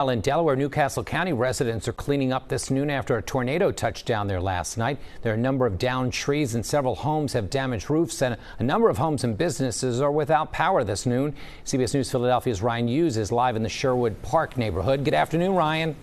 While in Delaware, Newcastle County residents are cleaning up this noon after a tornado touched down there last night. There are a number of downed trees and several homes have damaged roofs, and a number of homes and businesses are without power this noon. CBS News Philadelphia's Ryan Hughes is live in the Sherwood Park neighborhood. Good afternoon, Ryan.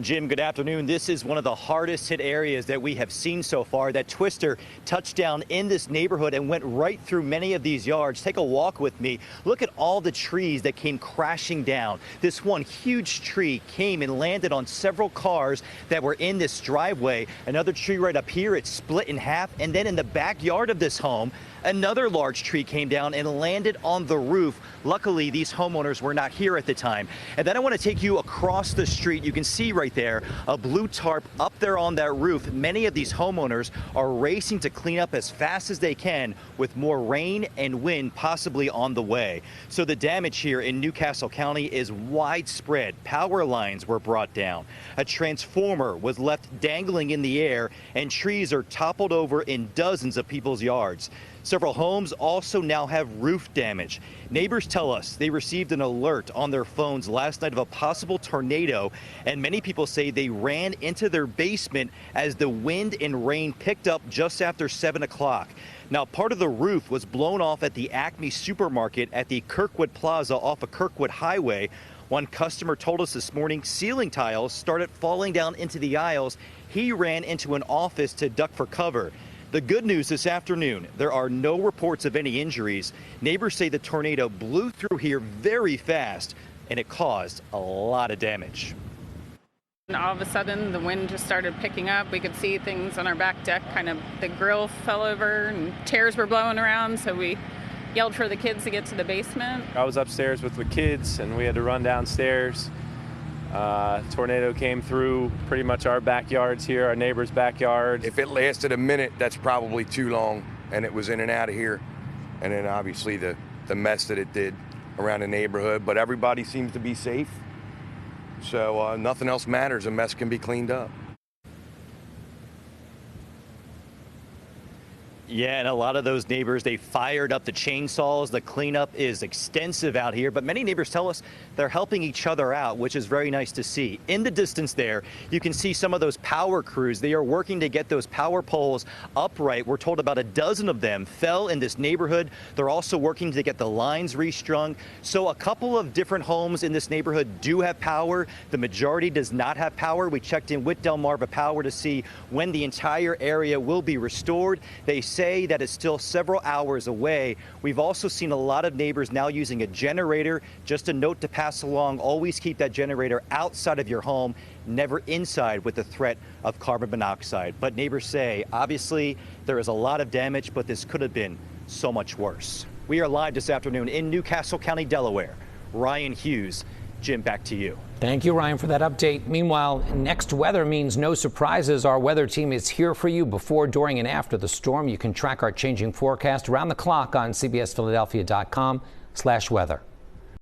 Jim, good afternoon. This is one of the hardest hit areas that we have seen so far. That twister touched down in this neighborhood and went right through many of these yards. Take a walk with me. Look at all the trees that came crashing down. This one huge tree came and landed on several cars that were in this driveway. Another tree right up here, it split in half. And then in the backyard of this home, another large tree came down and landed on the roof. Luckily, these homeowners were not here at the time. And then I want to take you across the street. You can see right there a blue tarp up there on that roof. Many of these homeowners are racing to clean up as fast as they can with more rain and wind possibly on the way. So the damage here in Newcastle County is widespread. Power lines were brought down. A transformer was left dangling in the air, and trees are toppled over in dozens of people's yards. Several homes also now have roof damage. Neighbors tell us they received an alert on their phones last night of a possible tornado, and many people say they ran into their basement as the wind and rain picked up just after 7 o'clock. Now, part of the roof was blown off at the Acme supermarket at the Kirkwood Plaza off of Kirkwood Highway. One customer told us this morning ceiling tiles started falling down into the aisles. He ran into an office to duck for cover. The good news this afternoon, there are no reports of any injuries. Neighbors say the tornado blew through here very fast, and it caused a lot of damage. And all of a sudden, the wind just started picking up. We could see things on our back deck, the grill fell over and chairs were blowing around, so we yelled for the kids to get to the basement. I was upstairs with the kids, and we had to run downstairs. Tornado came through pretty much our backyards here, our neighbor's backyard. If it lasted a minute, that's probably too long, and it was in and out of here. And then obviously the mess that it did around the neighborhood, but everybody seems to be safe. So nothing else matters, a mess can be cleaned up. Yeah, and a lot of those neighbors, they fired up the chainsaws. The cleanup is extensive out here, but many neighbors tell us they're helping each other out, which is very nice to see. In the distance there, you can see some of those power crews. They are working to get those power poles upright. We're told about a dozen of them fell in this neighborhood. They're also working to get the lines restrung. So a couple of different homes in this neighborhood do have power. The majority does not have power. We checked in with Delmarva Power to see when the entire area will be restored. They say that it's still several hours away. We've also seen a lot of neighbors now using a generator. Just a note to pass along, always keep that generator outside of your home, never inside with the threat of carbon monoxide. But neighbors say, obviously, there is a lot of damage, but this could have been so much worse. We are live this afternoon in Newcastle County, Delaware. Ryan Hughes. Jim, back to you. Thank you, Ryan, for that update. Meanwhile, next weather means no surprises. Our weather team is here for you before, during, and after the storm. You can track our changing forecast around the clock on CBSPhiladelphia.com/weather.